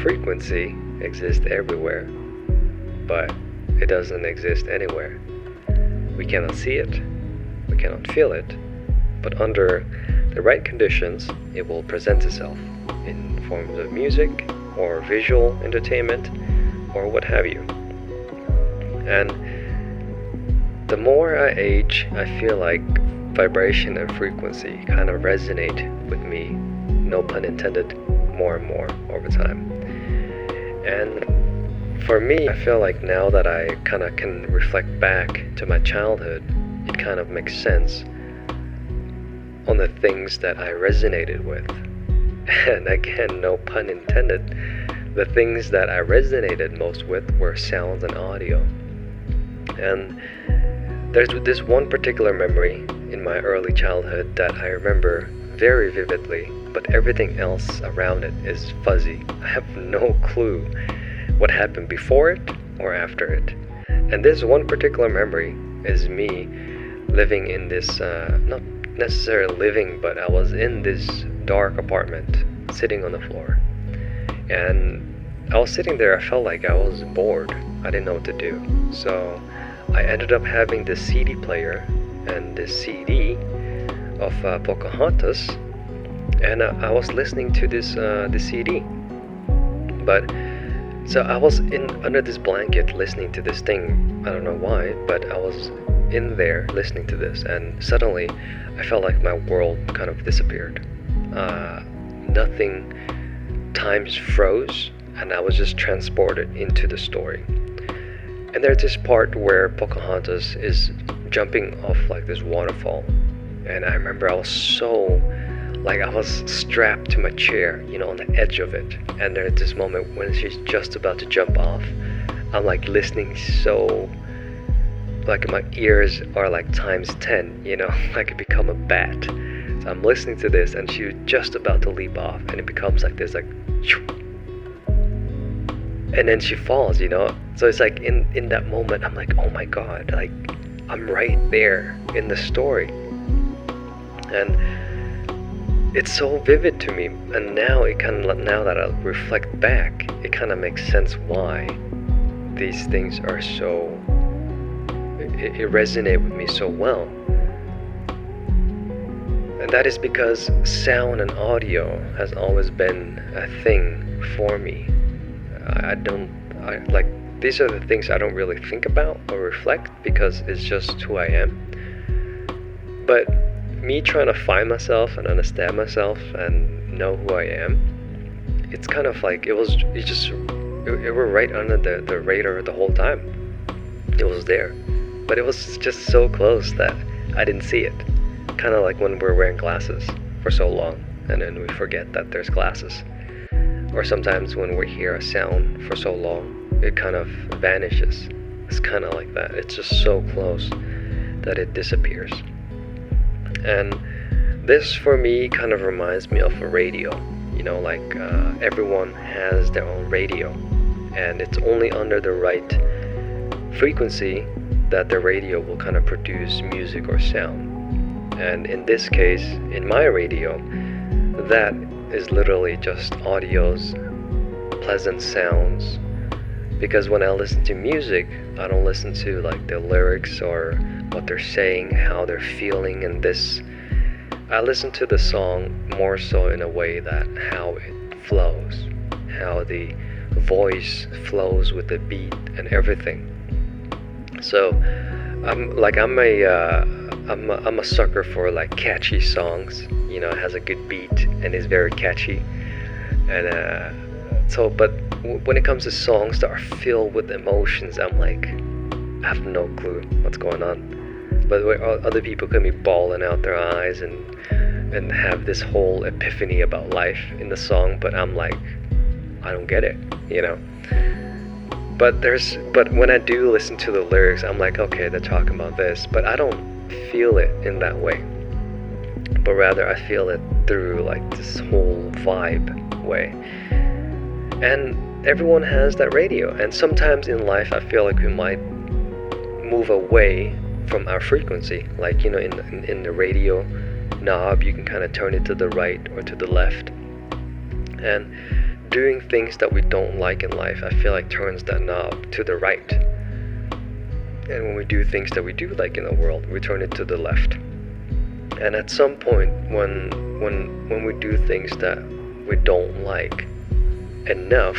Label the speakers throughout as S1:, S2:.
S1: frequency exists everywhere, but it doesn't exist anywhere. We cannot see it, we cannot feel it, but under the right conditions, it will present itself in forms of music or visual entertainment or what have you. And the more I age, I feel like vibration and frequency kind of resonate with me, no pun intended, more and more over time. And for me, I feel like now that I kind of can reflect back to my childhood, it kind of makes sense on the things that I resonated with. And again, no pun intended, the things that I resonated most with were sounds and audio. And there's this one particular memory in my early childhood that I remember very vividly, but everything else around it is fuzzy. I have no clue what happened before it or after it. And this one particular memory is me living in this, not necessarily living, but I was in this dark apartment, sitting on the floor. And I was sitting there, I felt like I was bored. I didn't know what to do. So I ended up having this CD player and this CD of Pocahontas, and I was listening to this CD. But so I was under this blanket listening to this thing. I don't know why, but I was in there listening to this, and suddenly I felt like my world kind of disappeared. Nothing, times froze, and I was just transported into the story. And there's this part where Pocahontas is jumping off like this waterfall, and I remember I was so, like I was strapped to my chair, on the edge of it. And there's this moment when she's just about to jump off, I'm like listening so, like my ears are like times 10, like it become a bat. So I'm listening to this, and she's just about to leap off, and it becomes like this, like, and then she falls, So it's like in that moment, I'm like, oh my God, like I'm right there in the story. And it's so vivid to me. And now now that I reflect back, it kind of makes sense why these things are so, it resonate with me so well. And that is because sound and audio has always been a thing for me. These are the things I don't really think about or reflect because it's just who I am. But me trying to find myself and understand myself and know who I am, it's kind of like it were right under the radar the whole time. It was there, but it was just so close that I didn't see it. Kind of like when we're wearing glasses for so long and then we forget that there's glasses. Or sometimes when we hear a sound for so long, it kind of vanishes. It's kind of like that. It's just so close that it disappears. And this for me kind of reminds me of a radio. Everyone has their own radio, and it's only under the right frequency that the radio will kind of produce music or sound. And in this case, in my radio, that is literally just audio's pleasant sounds. Because when I listen to music, I don't listen to like the lyrics or what they're saying, how they're feeling in this. I listen to the song more so in a way that how it flows, how the voice flows with the beat and everything. So I'm a sucker for like catchy songs. It has a good beat and is very catchy. And but when it comes to songs that are filled with emotions, I'm like, I have no clue what's going on. But other people can be bawling out their eyes and have this whole epiphany about life in the song, but I'm like, I don't get it, But when I do listen to the lyrics, I'm like, okay, they're talking about this, but I don't feel it in that way. But rather I feel it through like this whole vibe way. And everyone has that radio, and sometimes in life I feel like we might move away from our frequency. Like, in the radio knob, you can kind of turn it to the right or to the left. And doing things that we don't like in life, I feel like turns that knob to the right. And when we do things that we do like in the world, we turn it to the left. And at some point, when we do things that we don't like enough,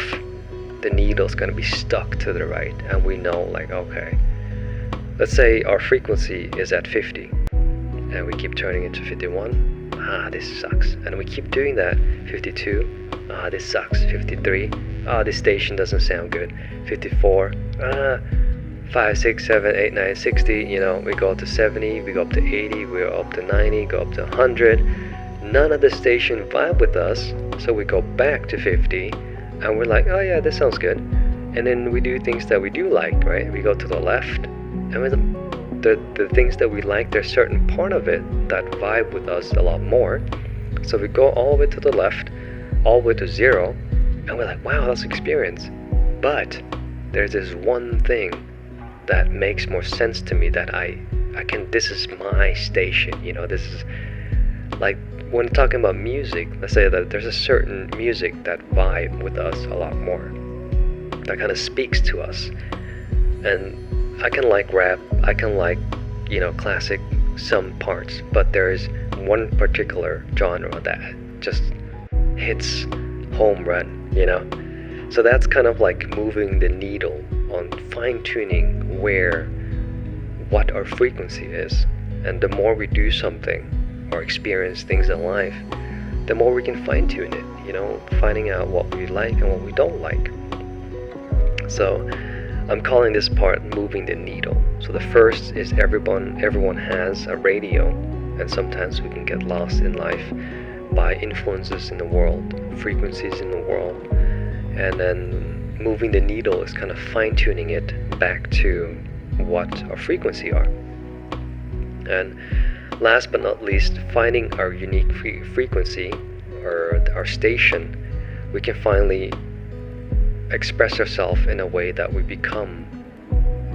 S1: the needle's gonna be stuck to the right, and we know, like, okay, let's say our frequency is at 50, and we keep turning it to 51. This sucks. And we keep doing that. 52. This sucks. 53. This station doesn't sound good. 54. 5, 6, 7, 8, 9, 60. We go up to 70. We go up to 80. We go up to 90. Go up to 100. None of the station vibe with us, so we go back to 50, and we're like, oh yeah, this sounds good. And then we do things that we do like, right? We go to the left, and with the things that we like, there's certain part of it that vibe with us a lot more. So we go all the way to the left, all the way to 0, and we're like, wow, that's experience. But there's this one thing that makes more sense to me, that I can, this is my station, this is like, when talking about music, let's say that there's a certain music that vibe with us a lot more, that kind of speaks to us. And I can like rap, I can like, classic, some parts, but there is one particular genre that just hits home run, So that's kind of like moving the needle on fine-tuning what our frequency is. And the more we do something or experience things in life, the more we can fine-tune it, finding out what we like and what we don't like. So I'm calling this part moving the needle. So the first is everyone has a radio, and sometimes we can get lost in life by influences in the world, frequencies in the world. And then moving the needle is kind of fine-tuning it back to what our frequency are. And last but not least, finding our unique frequency, or our station, we can finally express ourselves in a way that we become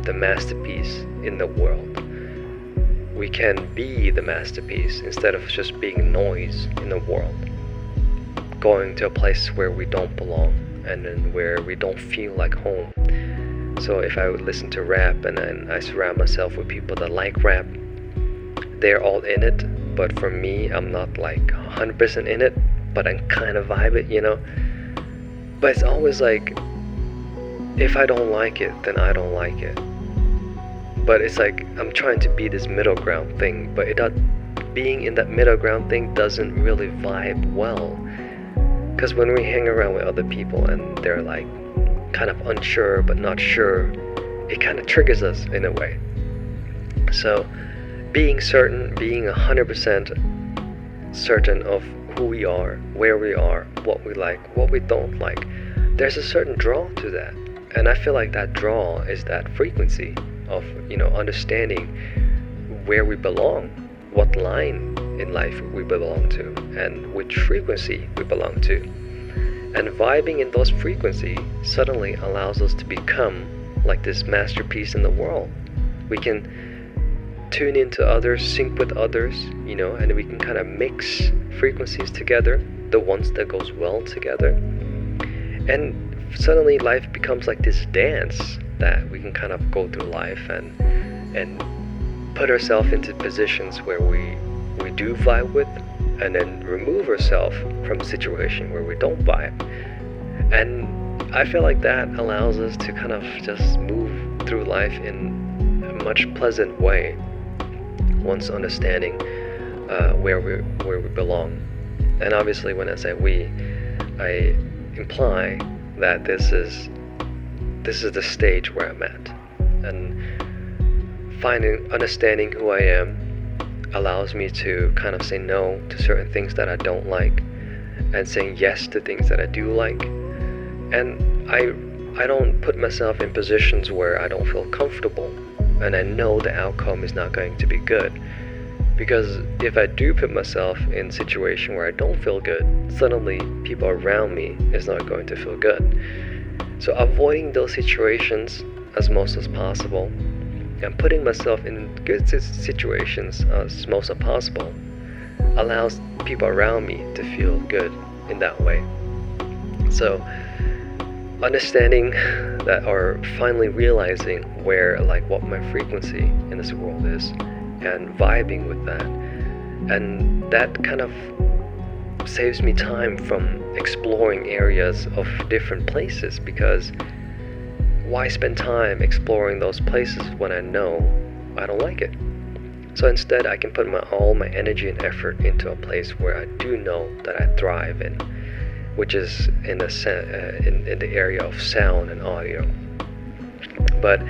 S1: the masterpiece in the world. We can be the masterpiece instead of just being noise in the world, going to a place where we don't belong, and then where we don't feel like home. So if I would listen to rap, and then I surround myself with people that like rap, they're all in it, but for me, I'm not like 100% in it, but I kind of vibe it, But it's always like, if I don't like it, then I don't like it. But it's like, I'm trying to be this middle ground thing, but being in that middle ground thing doesn't really vibe well. Because when we hang around with other people and they're like kind of unsure but not sure, it kind of triggers us in a way. So being certain, being 100% certain of who we are, where we are, what we like, what we don't like, there's a certain draw to that. And I feel like that draw is that frequency of, understanding where we belong, what line in life we belong to, and which frequency we belong to. And vibing in those frequencies suddenly allows us to become like this masterpiece in the world. We can tune into others, sync with others, and we can kind of mix frequencies together, the ones that goes well together. And suddenly life becomes like this dance that we can kind of go through life and put ourselves into positions where we do vibe with, and then remove ourselves from a situation where we don't vibe. And I feel like that allows us to kind of just move through life in a much pleasant way, once understanding where we belong. And obviously when I say we, I imply that this is the stage where I'm at, and understanding who I am allows me to kind of say no to certain things that I don't like, and saying yes to things that I do like. And I don't put myself in positions where I don't feel comfortable, and I know the outcome is not going to be good. Because if I do put myself in a situation where I don't feel good, suddenly people around me is not going to feel good. So avoiding those situations as much as possible, and putting myself in good situations as much as possible, allows people around me to feel good in that way. So understanding that, or finally realizing where, like, what my frequency in this world is, and vibing with that, and that kind of saves me time from exploring areas of different places, because why spend time exploring those places when I know I don't like it? So instead I can put all my energy and effort into a place where I do know that I thrive in, which is in the area of sound and audio. But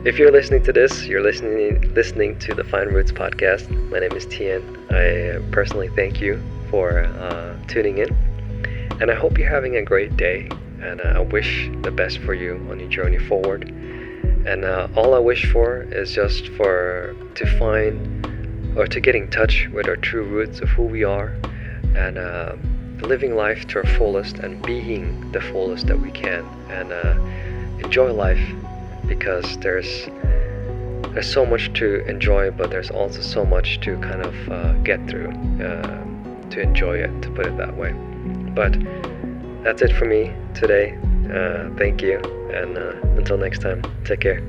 S1: if you're listening to this, you're listening to the Fine Roots podcast. My name is Tien. I personally thank you for tuning in, and I hope you're having a great day, and I wish the best for you on your journey forward. And all I wish for is just to find, or to get in touch with our true roots of who we are, and living life to our fullest, and being the fullest that we can, and enjoy life, because there's so much to enjoy, but there's also so much to kind of get through to enjoy it, to put it that way. But that's it for me today. Thank you, and until next time, take care.